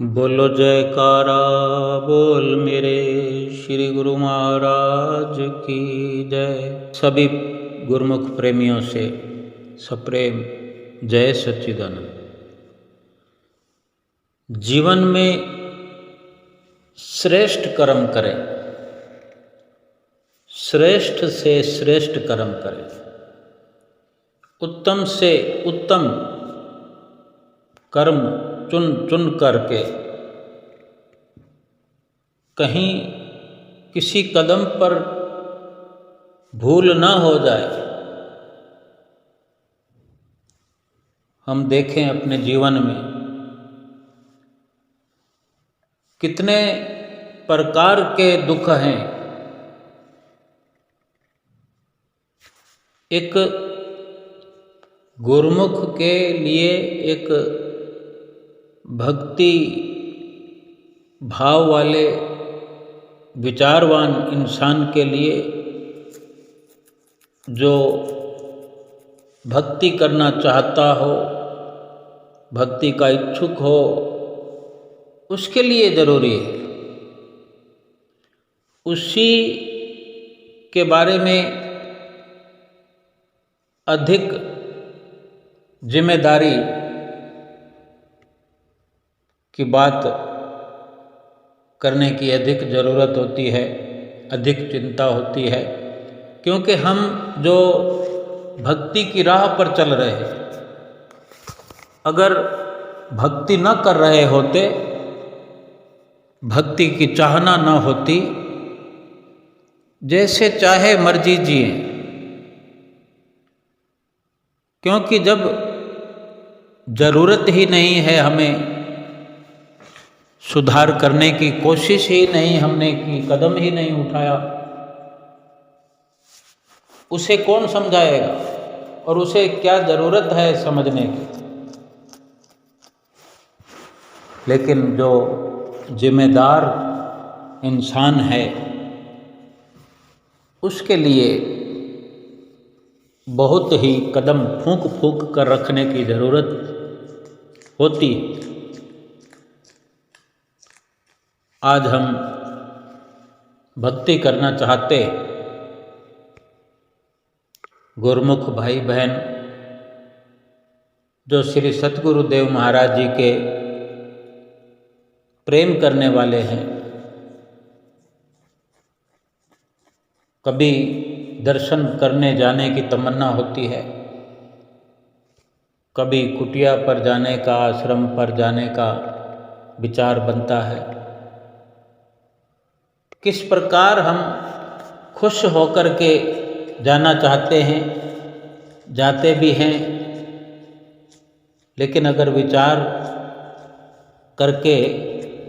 बोलो जयकारा बोल मेरे श्री गुरु महाराज की जय। सभी गुरुमुख प्रेमियों से सप्रेम जय सच्चिदानंद। जीवन में श्रेष्ठ कर्म करें, श्रेष्ठ से श्रेष्ठ कर्म करें, उत्तम से उत्तम कर्म चुन चुन करके कहीं किसी कदम पर भूल ना हो जाए। हम देखें अपने जीवन में कितने प्रकार के दुख हैं। एक गुरुमुख के लिए, एक भक्ति भाव वाले विचारवान इंसान के लिए, जो भक्ति करना चाहता हो, भक्ति का इच्छुक हो, उसके लिए जरूरी है। उसी के बारे में अधिक जिम्मेदारी की बात करने की अधिक ज़रूरत होती है, अधिक चिंता होती है, क्योंकि हम जो भक्ति की राह पर चल रहे हैं, अगर भक्ति न कर रहे होते, भक्ति की चाहना न होती, जैसे चाहे मर्जी जिए, क्योंकि जब ज़रूरत ही नहीं है, हमें सुधार करने की कोशिश ही नहीं हमने की, कदम ही नहीं उठाया, उसे कौन समझाएगा और उसे क्या ज़रूरत है समझने की। लेकिन जो जिम्मेदार इंसान है, उसके लिए बहुत ही कदम फूंक फूंक कर रखने की ज़रूरत होती है। आज हम भक्ति करना चाहते गुरुमुख भाई बहन, जो श्री सतगुरुदेव महाराज जी के प्रेम करने वाले हैं, कभी दर्शन करने जाने की तमन्ना होती है, कभी कुटिया पर जाने का, आश्रम पर जाने का विचार बनता है। किस प्रकार हम खुश होकर के जाना चाहते हैं, जाते भी हैं, लेकिन अगर विचार करके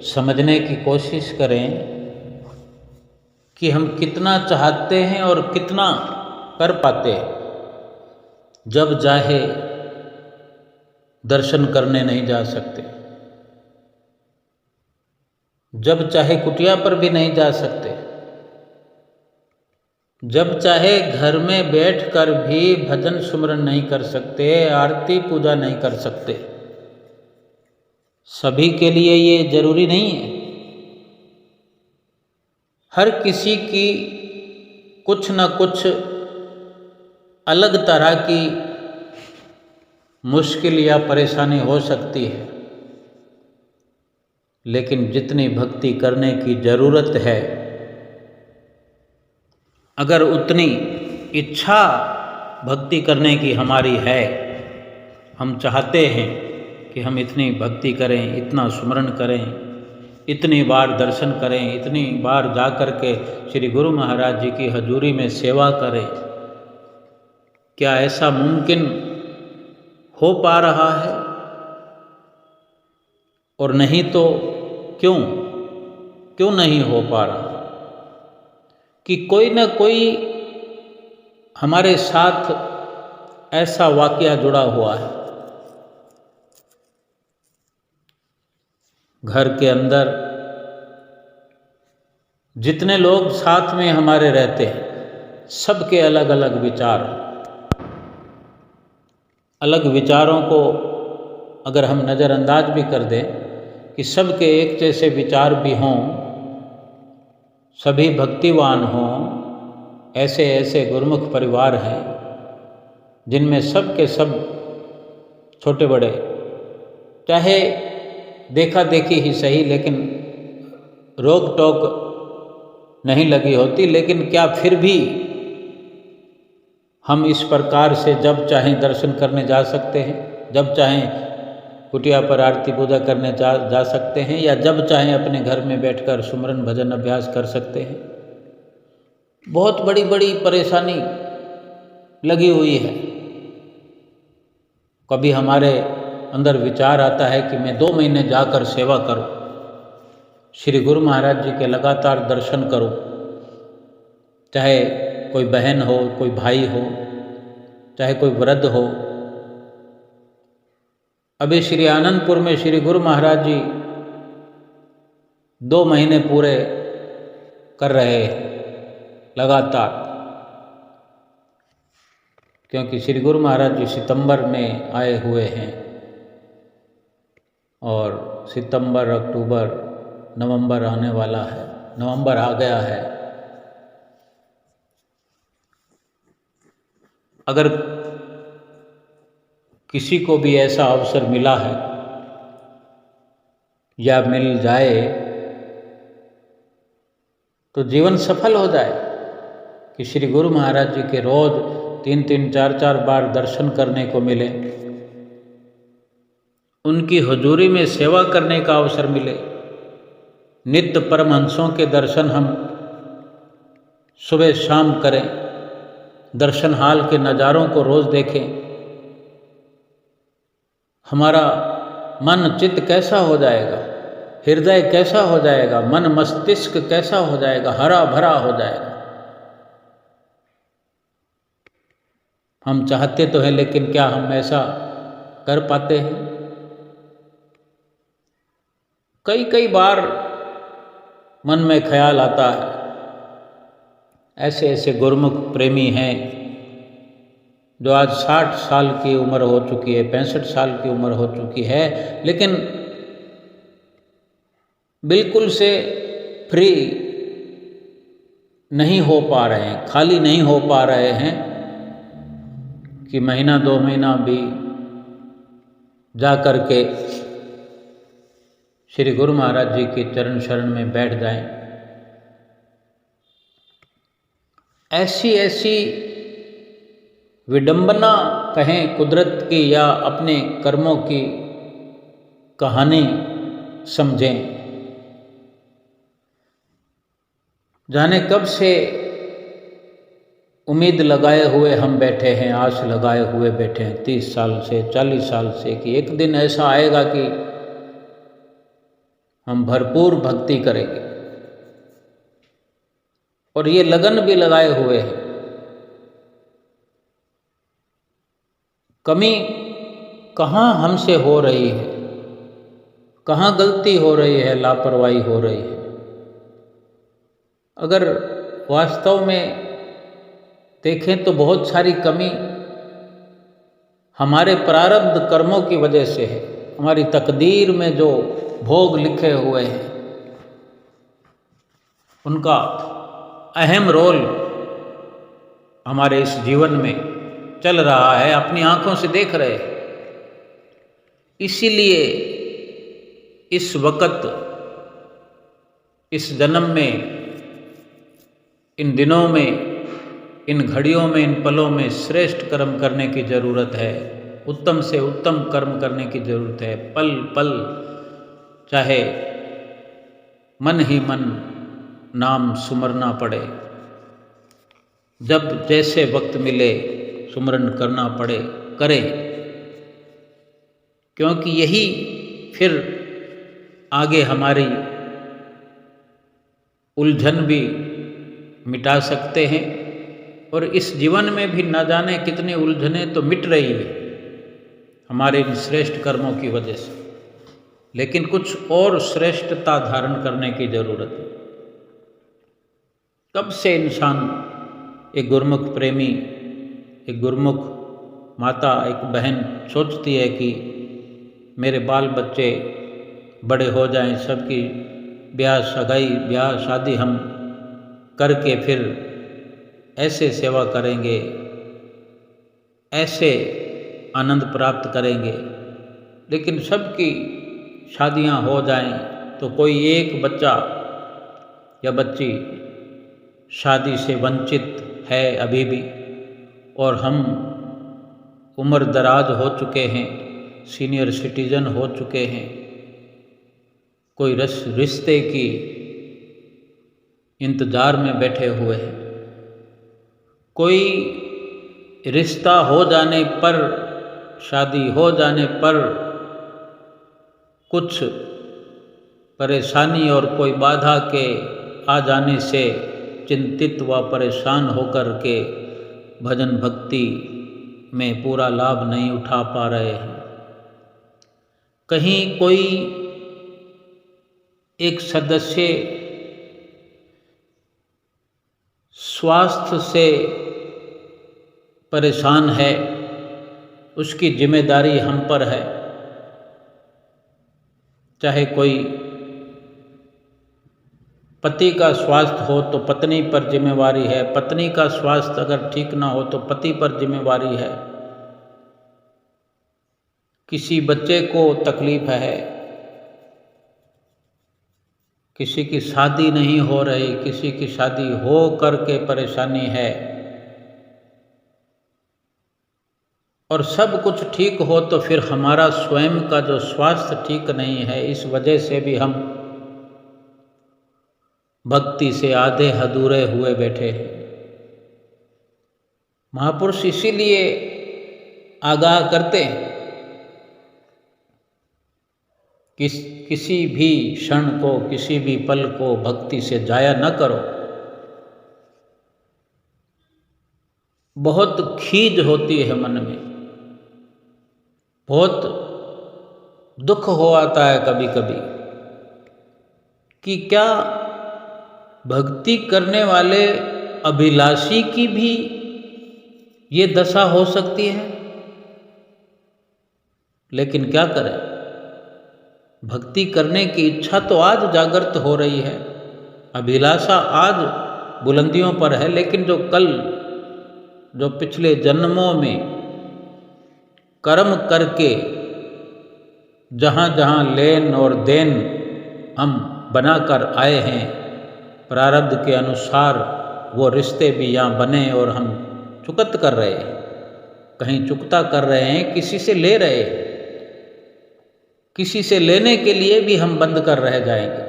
समझने की कोशिश करें कि हम कितना चाहते हैं और कितना कर पाते हैं, जब चाहे दर्शन करने नहीं जा सकते, जब चाहे कुटिया पर भी नहीं जा सकते, जब चाहे घर में बैठकर भी भजन सुमरन नहीं कर सकते, आरती पूजा नहीं कर सकते। सभी के लिए ये जरूरी नहीं है। हर किसी की कुछ न कुछ अलग तरह की मुश्किल या परेशानी हो सकती है, लेकिन जितनी भक्ति करने की ज़रूरत है, अगर उतनी इच्छा भक्ति करने की हमारी है, हम चाहते हैं कि हम इतनी भक्ति करें, इतना सुमरन करें, इतनी बार दर्शन करें, इतनी बार जा कर के श्री गुरु महाराज जी की हजूरी में सेवा करें, क्या ऐसा मुमकिन हो पा रहा है? और नहीं तो क्यों नहीं हो पा रहा? कि कोई न कोई हमारे साथ ऐसा वाकया जुड़ा हुआ है। घर के अंदर जितने लोग साथ में हमारे रहते हैं, सबके अलग अलग विचार, अलग विचारों को अगर हम नज़रअंदाज भी कर दें कि सबके एक जैसे विचार भी हों, सभी भक्तिवान हों, ऐसे ऐसे गुरुमुख परिवार हैं जिनमें सब के सब छोटे बड़े, चाहे देखा देखी ही सही, लेकिन रोक टोक नहीं लगी होती, लेकिन क्या फिर भी हम इस प्रकार से जब चाहें दर्शन करने जा सकते हैं, जब चाहें कुटिया पर आरती पूजा करने जा सकते हैं, या जब चाहें अपने घर में बैठकर सुमरन भजन अभ्यास कर सकते हैं। बहुत बड़ी बड़ी परेशानी लगी हुई है। कभी हमारे अंदर विचार आता है कि मैं 2 महीने जाकर सेवा करूं, श्री गुरु महाराज जी के लगातार दर्शन करूं, चाहे कोई बहन हो, कोई भाई हो, चाहे कोई वृद्ध हो। अभी श्री आनंदपुर में श्री गुरु महाराज जी 2 महीने पूरे कर रहे हैं लगातार, क्योंकि श्री गुरु महाराज जी सितंबर में आए हुए हैं और सितंबर, अक्टूबर, नवंबर आने वाला है, नवंबर आ गया है। अगर किसी को भी ऐसा अवसर मिला है या मिल जाए तो जीवन सफल हो जाए कि श्री गुरु महाराज जी के रोज 3-3, 4-4 बार दर्शन करने को मिले, उनकी हुजूरी में सेवा करने का अवसर मिले, नित्य परमहंसों के दर्शन हम सुबह शाम करें, दर्शन हाल के नज़ारों को रोज देखें। हमारा मन चित्त कैसा हो जाएगा, हृदय कैसा हो जाएगा, मन मस्तिष्क कैसा हो जाएगा, हरा भरा हो जाएगा। हम चाहते तो हैं, लेकिन क्या हम ऐसा कर पाते हैं? कई कई बार मन में ख्याल आता है, ऐसे ऐसे गुरुमुख प्रेमी हैं जो आज 60 साल की उम्र हो चुकी है, 65 साल की उम्र हो चुकी है, लेकिन बिल्कुल से फ्री नहीं हो पा रहे हैं, खाली नहीं हो पा रहे हैं कि महीना 2 महीना भी जा कर के श्री गुरु महाराज जी के चरण शरण में बैठ जाएं। ऐसी ऐसी विडंबना कहें कुदरत की या अपने कर्मों की कहानी समझें। जाने कब से उम्मीद लगाए हुए हम बैठे हैं, आस लगाए हुए बैठे हैं 30 साल से, 40 साल से, कि एक दिन ऐसा आएगा कि हम भरपूर भक्ति करेंगे, और ये लगन भी लगाए हुए हैं। कमी कहाँ हमसे हो रही है, कहाँ गलती हो रही है, लापरवाही हो रही है। अगर वास्तव में देखें तो बहुत सारी कमी हमारे प्रारब्ध कर्मों की वजह से है। हमारी तकदीर में जो भोग लिखे हुए हैं उनका अहम रोल हमारे इस जीवन में चल रहा है, अपनी आंखों से देख रहे हैं। इसीलिए इस वक्त, इस जन्म में, इन दिनों में, इन घड़ियों में, इन पलों में श्रेष्ठ कर्म करने की ज़रूरत है, उत्तम से उत्तम कर्म करने की ज़रूरत है। पल पल चाहे मन ही मन नाम सुमरना पड़े, जब जैसे वक्त मिले सुमरन करना पड़े, करें, क्योंकि यही फिर आगे हमारी उलझन भी मिटा सकते हैं। और इस जीवन में भी न जाने कितनी उलझनें तो मिट रही है हमारे इन श्रेष्ठ कर्मों की वजह से, लेकिन कुछ और श्रेष्ठता धारण करने की ज़रूरत है। कब से इंसान, एक गुरुमुख प्रेमी, एक गुरुमुख माता, एक बहन सोचती है कि मेरे बाल बच्चे बड़े हो जाएं, सबकी ब्याह सगाई ब्याह शादी हम करके फिर ऐसे सेवा करेंगे, ऐसे आनंद प्राप्त करेंगे। लेकिन सबकी शादियां हो जाएं तो कोई एक बच्चा या बच्ची शादी से वंचित है अभी भी, और हम उम्र दराज हो चुके हैं, सीनियर सिटीजन हो चुके हैं, कोई रिश्ते की इंतज़ार में बैठे हुए हैं। कोई रिश्ता हो जाने पर, शादी हो जाने पर कुछ परेशानी और कोई बाधा के आ जाने से चिंतित व परेशान होकर के भजन भक्ति में पूरा लाभ नहीं उठा पा रहे हैं। कहीं कोई एक सदस्य स्वास्थ्य से परेशान है, उसकी जिम्मेदारी हम पर है। चाहे कोई पति का स्वास्थ्य हो तो पत्नी पर जिम्मेवारी है, पत्नी का स्वास्थ्य अगर ठीक ना हो तो पति पर जिम्मेवारी है। किसी बच्चे को तकलीफ है, किसी की शादी नहीं हो रही, किसी की शादी हो करके परेशानी है, और सब कुछ ठीक हो तो फिर हमारा स्वयं का जो स्वास्थ्य ठीक नहीं है, इस वजह से भी हम भक्ति से आधे अधूरे हुए बैठे हैं। महापुरुष इसीलिए आगाह करते हैं कि किसी भी क्षण को, किसी भी पल को भक्ति से जाया न करो। बहुत खीज होती है मन में, बहुत दुख हो आता है कभी कभी कि क्या भक्ति करने वाले अभिलाषी की भी ये दशा हो सकती है। लेकिन क्या करें, भक्ति करने की इच्छा तो आज जागृत हो रही है, अभिलाषा आज बुलंदियों पर है, लेकिन जो पिछले जन्मों में कर्म करके जहाँ जहाँ लेन और देन हम बनाकर आए हैं, प्रारब्ध के अनुसार वो रिश्ते भी यहाँ बने और हम चुकत कर रहे हैं, कहीं चुकता कर रहे हैं, किसी से ले रहे हैं, किसी से लेने के लिए भी हम बंद कर रह जाएंगे।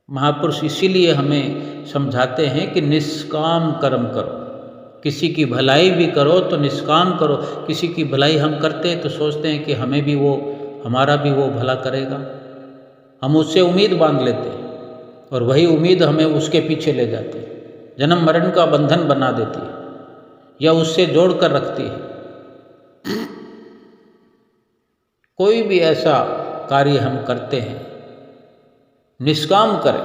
महापुरुष इसीलिए हमें समझाते हैं कि निष्काम कर्म करो, किसी की भलाई भी करो तो निष्काम करो। किसी की भलाई हम करते हैं तो सोचते हैं कि हमें भी वो, हमारा भी वो भला करेगा, हम उससे उम्मीद बांध लेते हैं और वही उम्मीद हमें उसके पीछे ले जाती है, जन्म मरण का बंधन बना देती है या उससे जोड़ कर रखती है। कोई भी ऐसा कार्य हम करते हैं, निष्काम करें।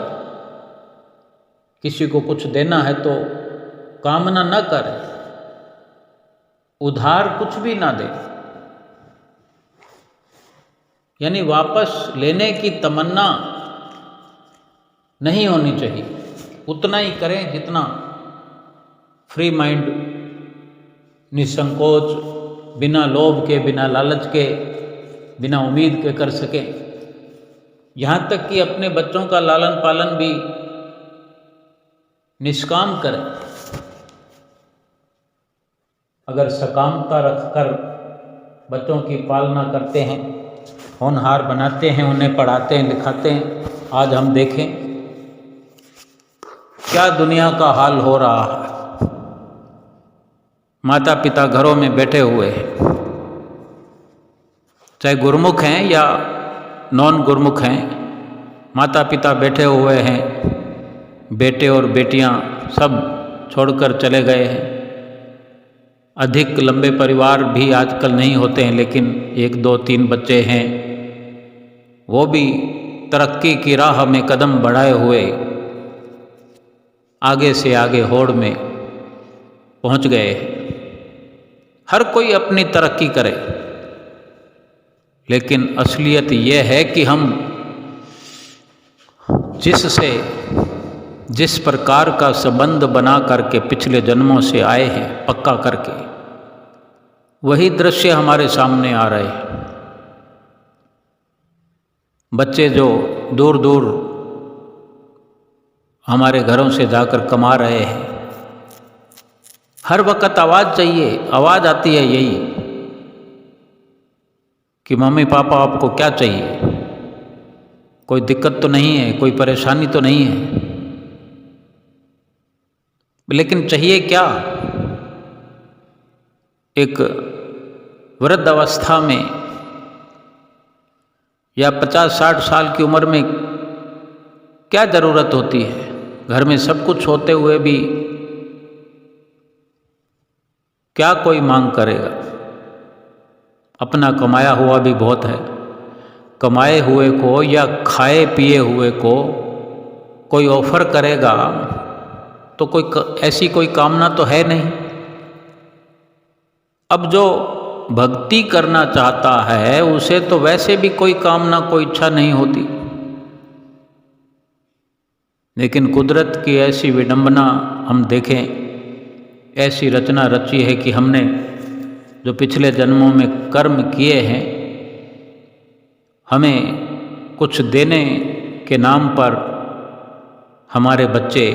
किसी को कुछ देना है तो कामना न करें, उधार कुछ भी ना दें, यानी वापस लेने की तमन्ना नहीं होनी चाहिए। उतना ही करें जितना फ्री माइंड, निसंकोच, बिना लोभ के, बिना लालच के, बिना उम्मीद के कर सकें। यहाँ तक कि अपने बच्चों का लालन पालन भी निष्काम करें। अगर सकामता रखकर बच्चों की पालना करते हैं, होनहार बनाते हैं, उन्हें पढ़ाते हैं, लिखाते हैं, आज हम देखें क्या दुनिया का हाल हो रहा है। माता पिता घरों में बैठे हुए हैं, चाहे गुरुमुख हैं या नॉन गुरुमुख हैं, माता पिता बैठे हुए हैं, बेटे और बेटियां सब छोड़कर चले गए हैं। अधिक लंबे परिवार भी आजकल नहीं होते हैं, लेकिन 1, 2, 3 बच्चे हैं, वो भी तरक्की की राह में कदम बढ़ाए हुए आगे से आगे होड़ में पहुंच गए हैं। हर कोई अपनी तरक्की करे, लेकिन असलियत यह है कि हम जिससे जिस प्रकार का संबंध बना करके पिछले जन्मों से आए हैं पक्का करके, वही दृश्य हमारे सामने आ रहे हैं। बच्चे जो दूर दूर हमारे घरों से जाकर कमा रहे हैं, हर वक्त आवाज़ चाहिए, आवाज़ आती है यही कि मम्मी पापा आपको क्या चाहिए, कोई दिक्कत तो नहीं है, कोई परेशानी तो नहीं है। लेकिन चाहिए क्या? एक वृद्ध अवस्था में या 50-60 साल की उम्र में क्या ज़रूरत होती है? घर में सब कुछ होते हुए भी क्या कोई मांग करेगा? अपना कमाया हुआ भी बहुत है, कमाए हुए को या खाए पिए हुए को कोई ऑफर करेगा तो कोई ऐसी कोई कामना तो है नहीं। अब जो भक्ति करना चाहता है उसे तो वैसे भी कोई कामना कोई इच्छा नहीं होती, लेकिन कुदरत की ऐसी विडंबना हम देखें, ऐसी रचना रची है कि हमने जो पिछले जन्मों में कर्म किए हैं, हमें कुछ देने के नाम पर हमारे बच्चे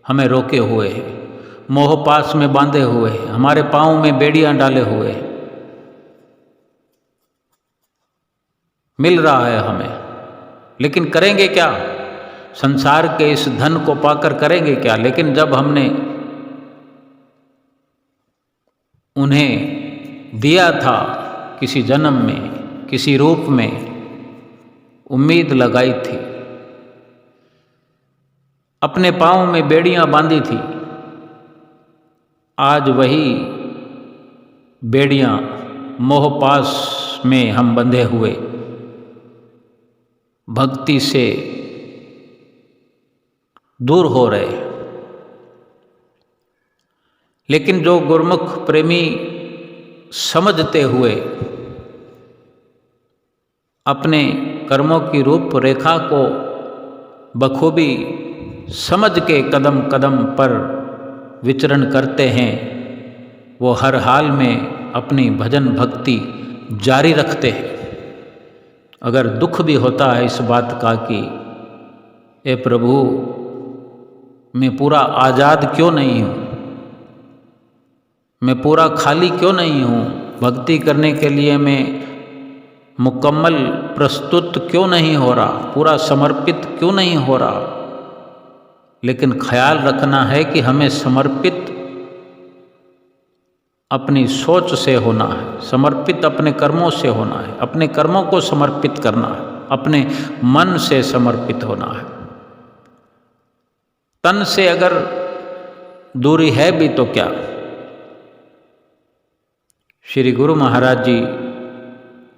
हमें रोके हुए हैं, मोह पास में बांधे हुए हैं, हमारे पाँव में बेड़ियां डाले हुए हैं। मिल रहा है हमें, लेकिन करेंगे क्या? संसार के इस धन को पाकर करेंगे क्या? लेकिन जब हमने उन्हें दिया था किसी जन्म में, किसी रूप में, उम्मीद लगाई थी, अपने पाँव में बेड़ियां बांधी थी, आज वही बेड़ियां मोह पास में हम बंधे हुए भक्ति से दूर हो रहे। लेकिन जो गुरुमुख प्रेमी समझते हुए अपने कर्मों की रूपरेखा को बखूबी समझ के कदम कदम पर विचरण करते हैं, वो हर हाल में अपनी भजन भक्ति जारी रखते हैं। अगर दुख भी होता है इस बात का कि ए प्रभु, मैं पूरा आज़ाद क्यों नहीं हूँ, मैं पूरा खाली क्यों नहीं हूँ, भक्ति करने के लिए मैं मुकम्मल प्रस्तुत क्यों नहीं हो रहा, पूरा समर्पित क्यों नहीं हो रहा। लेकिन ख्याल रखना है कि हमें समर्पित अपनी सोच से होना है, समर्पित अपने कर्मों से होना है, अपने कर्मों को समर्पित करना है, अपने मन से समर्पित होना है। तन से अगर दूरी है भी तो क्या? श्री गुरु महाराज जी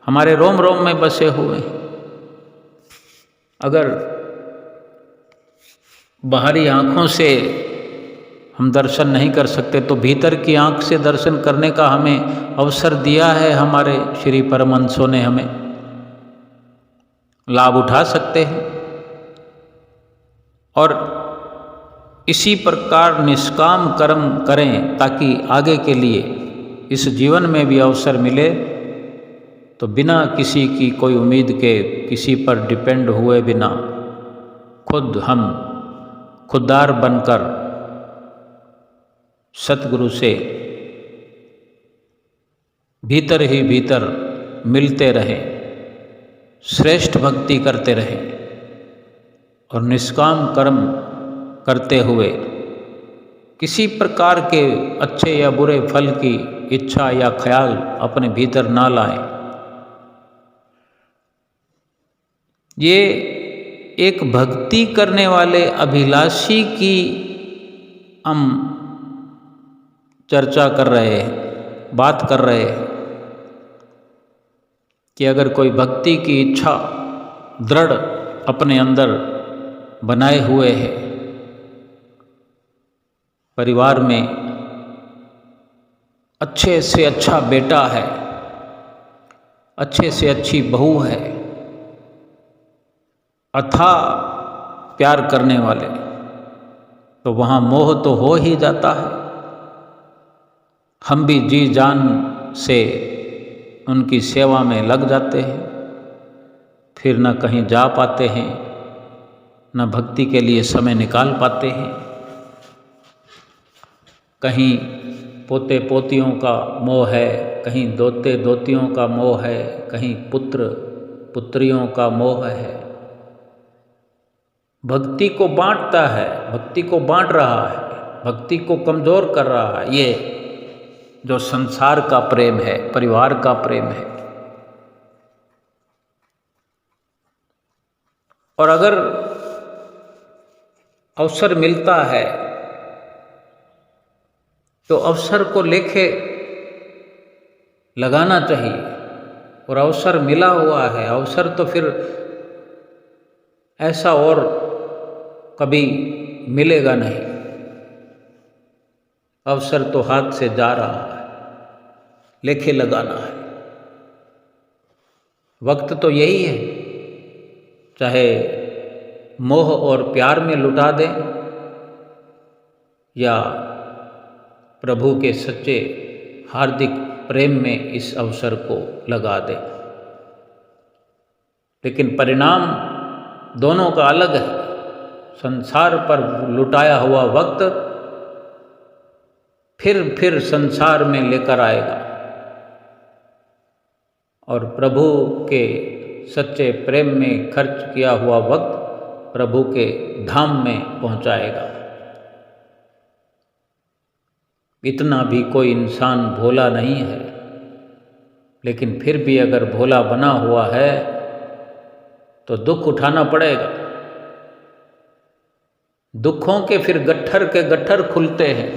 हमारे रोम रोम में बसे हुए हैं। अगर बाहरी आँखों से हम दर्शन नहीं कर सकते तो भीतर की आँख से दर्शन करने का हमें अवसर दिया है हमारे श्री परमहंसों ने, हमें लाभ उठा सकते हैं। और इसी प्रकार निष्काम कर्म करें ताकि आगे के लिए इस जीवन में भी अवसर मिले, तो बिना किसी की कोई उम्मीद के, किसी पर डिपेंड हुए बिना खुद हम खुददार बनकर सतगुरु से भीतर ही भीतर मिलते रहें, श्रेष्ठ भक्ति करते रहें और निष्काम कर्म करते हुए किसी प्रकार के अच्छे या बुरे फल की इच्छा या ख्याल अपने भीतर ना लाएं। ये एक भक्ति करने वाले अभिलाषी की हम चर्चा कर रहे हैं, बात कर रहे हैं कि अगर कोई भक्ति की इच्छा दृढ़ अपने अंदर बनाए हुए है, परिवार में अच्छे से अच्छा बेटा है, अच्छे से अच्छी बहू है, अथाह प्यार करने वाले, तो वहाँ मोह तो हो ही जाता है। हम भी जी जान से उनकी सेवा में लग जाते हैं, फिर न कहीं जा पाते हैं, न भक्ति के लिए समय निकाल पाते हैं। कहीं पोते पोतियों का मोह है, कहीं दोते दोतियों का मोह है, कहीं पुत्र पुत्रियों का मोह है। भक्ति को बांटता है, भक्ति को बांट रहा है, भक्ति को कमज़ोर कर रहा है। ये जो संसार का प्रेम है, परिवार का प्रेम है। और अगर अवसर मिलता है तो अवसर को लेके लगाना चाहिए। और अवसर मिला हुआ है, अवसर तो फिर ऐसा और कभी मिलेगा नहीं। अवसर तो हाथ से जा रहा है, लेके लगाना है। वक्त तो यही है, चाहे मोह और प्यार में लुटा दें या प्रभु के सच्चे हार्दिक प्रेम में इस अवसर को लगा दें। लेकिन परिणाम दोनों का अलग है। संसार पर लुटाया हुआ वक्त फिर संसार में लेकर आएगा और प्रभु के सच्चे प्रेम में खर्च किया हुआ वक्त प्रभु के धाम में पहुंचाएगा। इतना भी कोई इंसान भोला नहीं है, लेकिन फिर भी अगर भोला बना हुआ है तो दुख उठाना पड़ेगा। दुखों के फिर गट्ठर के गट्ठर खुलते हैं।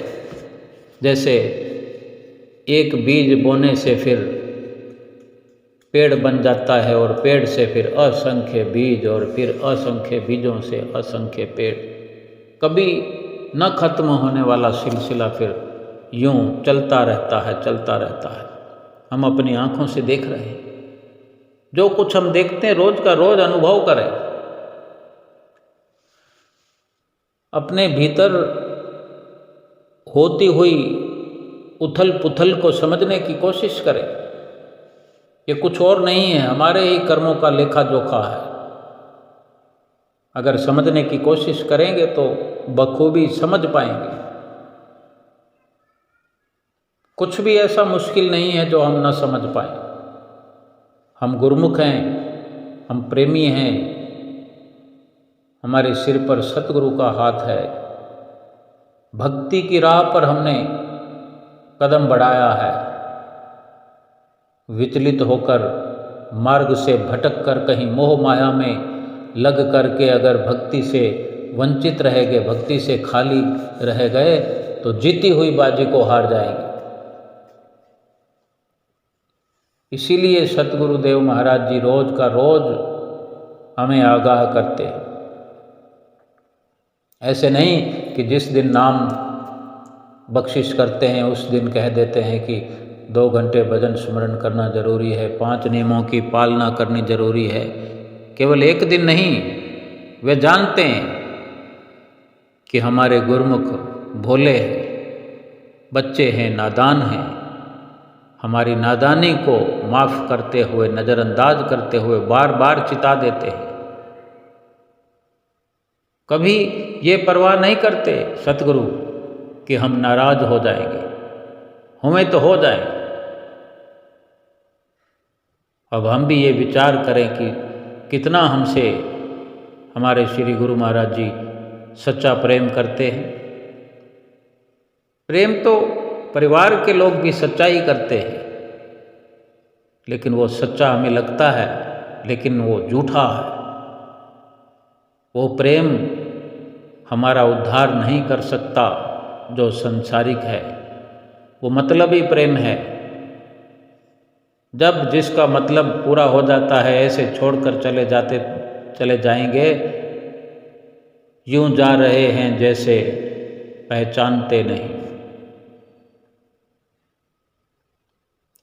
जैसे एक बीज बोने से फिर पेड़ बन जाता है और पेड़ से फिर असंख्य बीज और फिर असंख्य बीजों से असंख्य पेड़। कभी न खत्म होने वाला सिलसिला फिर यूं चलता रहता है, चलता रहता है। हम अपनी आंखों से देख रहे हैं। जो कुछ हम देखते हैं रोज का रोज अनुभव करें। अपने भीतर होती हुई उथल पुथल को समझने की कोशिश करें। ये कुछ और नहीं है, हमारे ही कर्मों का लेखा जोखा है। अगर समझने की कोशिश करेंगे तो बखूबी समझ पाएंगे। कुछ भी ऐसा मुश्किल नहीं है जो हम न समझ पाए। हम गुरुमुख हैं, हम प्रेमी हैं, हमारे सिर पर सतगुरु का हाथ है। भक्ति की राह पर हमने कदम बढ़ाया है। विचलित होकर मार्ग से भटक कर कहीं मोह माया में लग करके अगर भक्ति से वंचित रह गए, भक्ति से खाली रह गए तो जीती हुई बाजी को हार जाएंगे। इसीलिए सतगुरुदेव महाराज जी रोज का रोज हमें आगाह करते हैं। ऐसे नहीं कि जिस दिन नाम बख्शिश करते हैं उस दिन कह देते हैं कि 2 घंटे भजन स्मरण करना जरूरी है, 5 नियमों की पालना करनी जरूरी है। केवल एक दिन नहीं, वे जानते हैं कि हमारे गुरुमुख भोले हैं, बच्चे हैं, नादान हैं। हमारी नादानी को माफ़ करते हुए, नज़रअंदाज करते हुए बार बार चिता देते हैं। कभी ये परवाह नहीं करते सतगुरु कि हम नाराज हो जाएंगे, हमें तो हो जाए। अब हम भी ये विचार करें कि कितना हमसे हमारे श्री गुरु महाराज जी सच्चा प्रेम करते हैं। प्रेम तो परिवार के लोग भी सच्चाई करते हैं, लेकिन वो सच्चा हमें लगता है, लेकिन वो झूठा है। वो प्रेम हमारा उद्धार नहीं कर सकता जो संसारिक है। वो मतलबी प्रेम है। जब जिसका मतलब पूरा हो जाता है ऐसे छोड़कर चले जाएंगे, यूं जा रहे हैं जैसे पहचानते नहीं।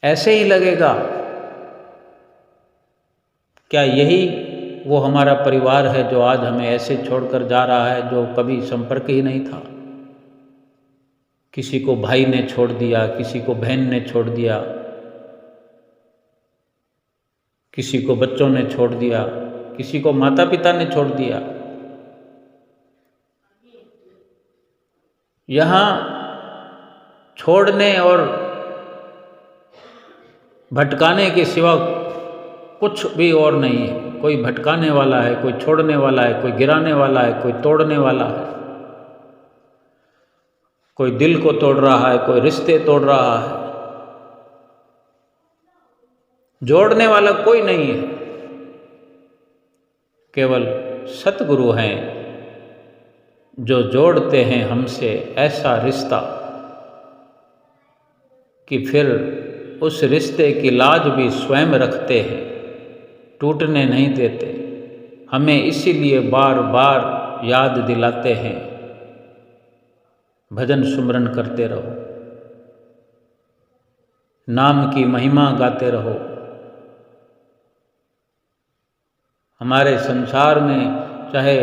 ऐसे ही लगेगा क्या यही वो हमारा परिवार है जो आज हमें ऐसे छोड़कर जा रहा है, जो कभी संपर्क ही नहीं था? किसी को भाई ने छोड़ दिया, किसी को बहन ने छोड़ दिया, किसी को बच्चों ने छोड़ दिया, किसी को माता पिता ने छोड़ दिया। यहाँ छोड़ने और भटकाने के सिवा कुछ भी और नहीं है। कोई भटकाने वाला है, कोई छोड़ने वाला है, कोई गिराने वाला है, कोई तोड़ने वाला है, कोई दिल को तोड़ रहा है, कोई रिश्ते तोड़ रहा है। जोड़ने वाला कोई नहीं है, केवल सतगुरु हैं जो जोड़ते हैं हमसे ऐसा रिश्ता कि फिर उस रिश्ते की लाज भी स्वयं रखते हैं, टूटने नहीं देते। हमें इसीलिए बार बार याद दिलाते हैं, भजन सुमरन करते रहो, नाम की महिमा गाते रहो। हमारे संसार में चाहे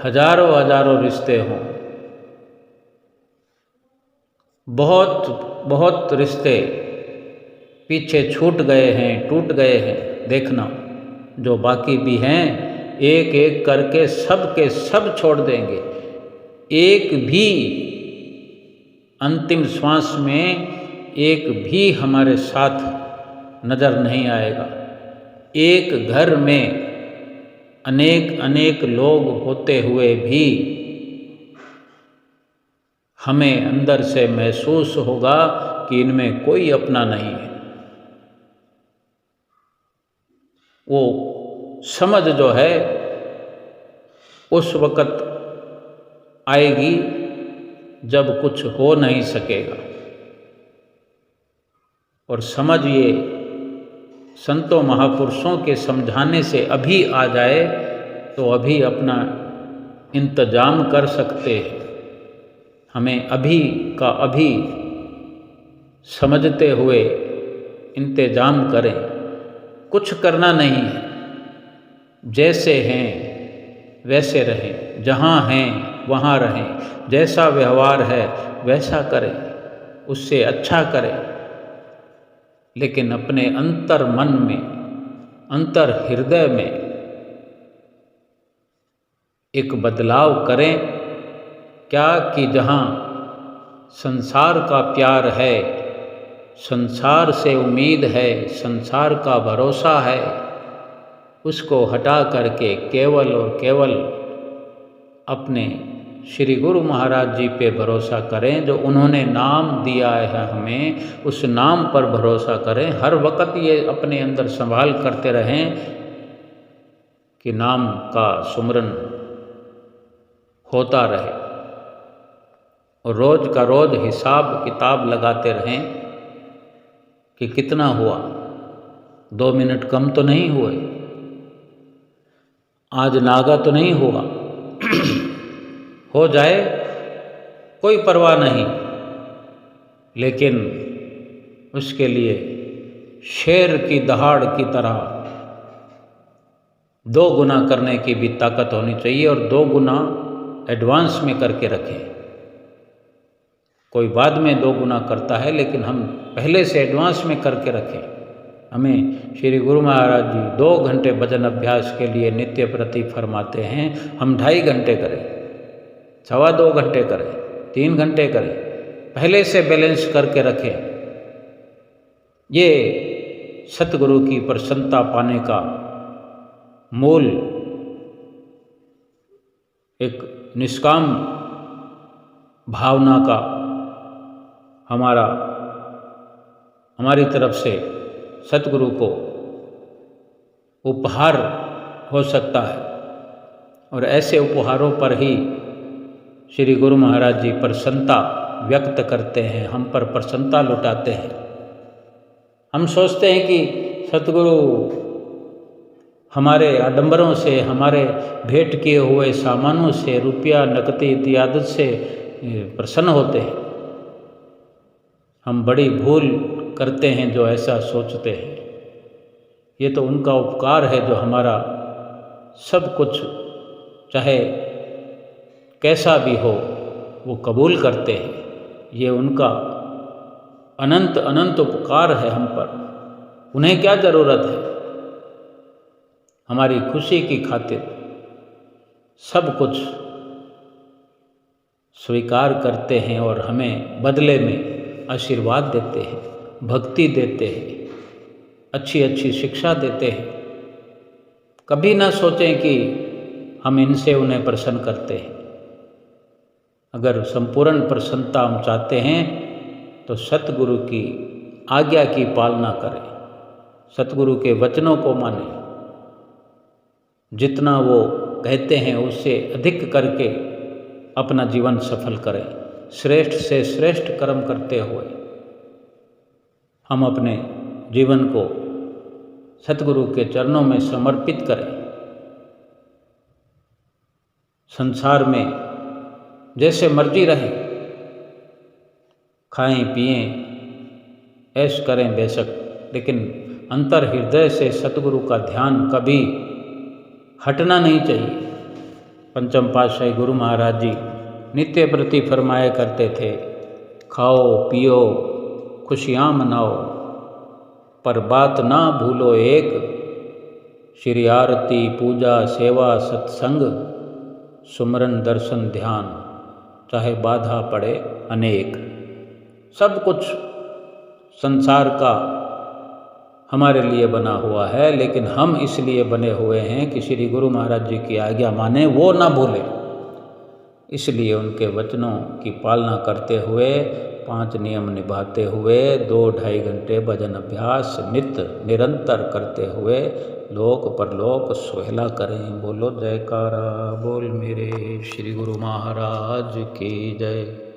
हजारों हजारों रिश्ते हों, बहुत बहुत रिश्ते पीछे छूट गए हैं, टूट गए हैं। देखना, जो बाकी भी हैं एक एक करके सब के सब छोड़ देंगे। एक भी अंतिम श्वास में एक भी हमारे साथ नज़र नहीं आएगा। एक घर में अनेक अनेक लोग होते हुए भी हमें अंदर से महसूस होगा कि इनमें कोई अपना नहीं है। वो समझ जो है उस वक़्त आएगी जब कुछ हो नहीं सकेगा। और समझ ये संतों महापुरुषों के समझाने से अभी आ जाए तो अभी अपना इंतजाम कर सकते हैं। हमें अभी का अभी समझते हुए इंतजाम करें। कुछ करना नहीं है, जैसे हैं वैसे रहें, जहाँ हैं वहाँ रहें, जैसा व्यवहार है वैसा करें, उससे अच्छा करें। लेकिन अपने अंतर मन में, अंतर हृदय में एक बदलाव करें। क्या कि जहाँ संसार का प्यार है, संसार से उम्मीद है, संसार का भरोसा है, उसको हटा करके केवल और केवल अपने श्री गुरु महाराज जी पे भरोसा करें। जो उन्होंने नाम दिया है हमें, उस नाम पर भरोसा करें। हर वक्त ये अपने अंदर संभाल करते रहें कि नाम का सुमरन होता रहे और रोज़ का रोज़ हिसाब किताब लगाते रहें कि कितना हुआ। 2 मिनट कम तो नहीं हुए, आज नागा तो नहीं हुआ। हो जाए कोई परवाह नहीं, लेकिन उसके लिए शेर की दहाड़ की तरह 2 गुना करने की भी ताकत होनी चाहिए और 2 गुना एडवांस में करके रखें। कोई बाद में 2 गुना करता है, लेकिन हम पहले से एडवांस में करके रखें। हमें श्री गुरु महाराज जी 2 घंटे भजन अभ्यास के लिए नित्य प्रति फरमाते हैं। हम 2.5 घंटे करें, 2.25 घंटे करें, 3 घंटे करें, पहले से बैलेंस करके रखें। ये सतगुरु की प्रसन्नता पाने का मूल एक निष्काम भावना का हमारी तरफ से सतगुरु को उपहार हो सकता है। और ऐसे उपहारों पर ही श्री गुरु महाराज जी प्रसन्नता व्यक्त करते हैं, हम पर प्रसन्नता लुटाते हैं। हम सोचते हैं कि सतगुरु हमारे आडंबरों से, हमारे भेंट किए हुए सामानों से, रुपया नकदी इत्यादि से प्रसन्न होते हैं। हम बड़ी भूल करते हैं जो ऐसा सोचते हैं। ये तो उनका उपकार है जो हमारा सब कुछ चाहे कैसा भी हो वो कबूल करते हैं। ये उनका अनंत अनंत उपकार है हम पर। उन्हें क्या ज़रूरत है, हमारी खुशी की खातिर सब कुछ स्वीकार करते हैं और हमें बदले में आशीर्वाद देते हैं, भक्ति देते हैं, अच्छी अच्छी शिक्षा देते हैं। कभी ना सोचें कि हम इनसे उन्हें प्रसन्न करते हैं। अगर संपूर्ण प्रसन्नता हम चाहते हैं तो सतगुरु की आज्ञा की पालना करें, सतगुरु के वचनों को मानें, जितना वो कहते हैं उससे अधिक करके अपना जीवन सफल करें। श्रेष्ठ से श्रेष्ठ कर्म करते हुए हम अपने जीवन को सतगुरु के चरणों में समर्पित करें। संसार में जैसे मर्जी रहें, खाएं पिएं ऐश करें बेशक, लेकिन अंतर हृदय से सतगुरु का ध्यान कभी हटना नहीं चाहिए। पंचम पातशाही गुरु महाराज जी नित्य प्रति फरमाया करते थे, खाओ पियो खुशियाँ मनाओ, पर बात ना भूलो एक, श्री आरती पूजा सेवा सत्संग सुमरन दर्शन ध्यान, चाहे बाधा पड़े अनेक। सब कुछ संसार का हमारे लिए बना हुआ है, लेकिन हम इसलिए बने हुए हैं कि श्री गुरु महाराज जी की आज्ञा माने, वो ना भूलें। इसलिए उनके वचनों की पालना करते हुए, 5 नियम निभाते हुए, 2-2.5 घंटे भजन अभ्यास नित्य निरंतर करते हुए लोक परलोक सुहेला करें। बोलो जयकारा बोल मेरे श्री गुरु महाराज की जय।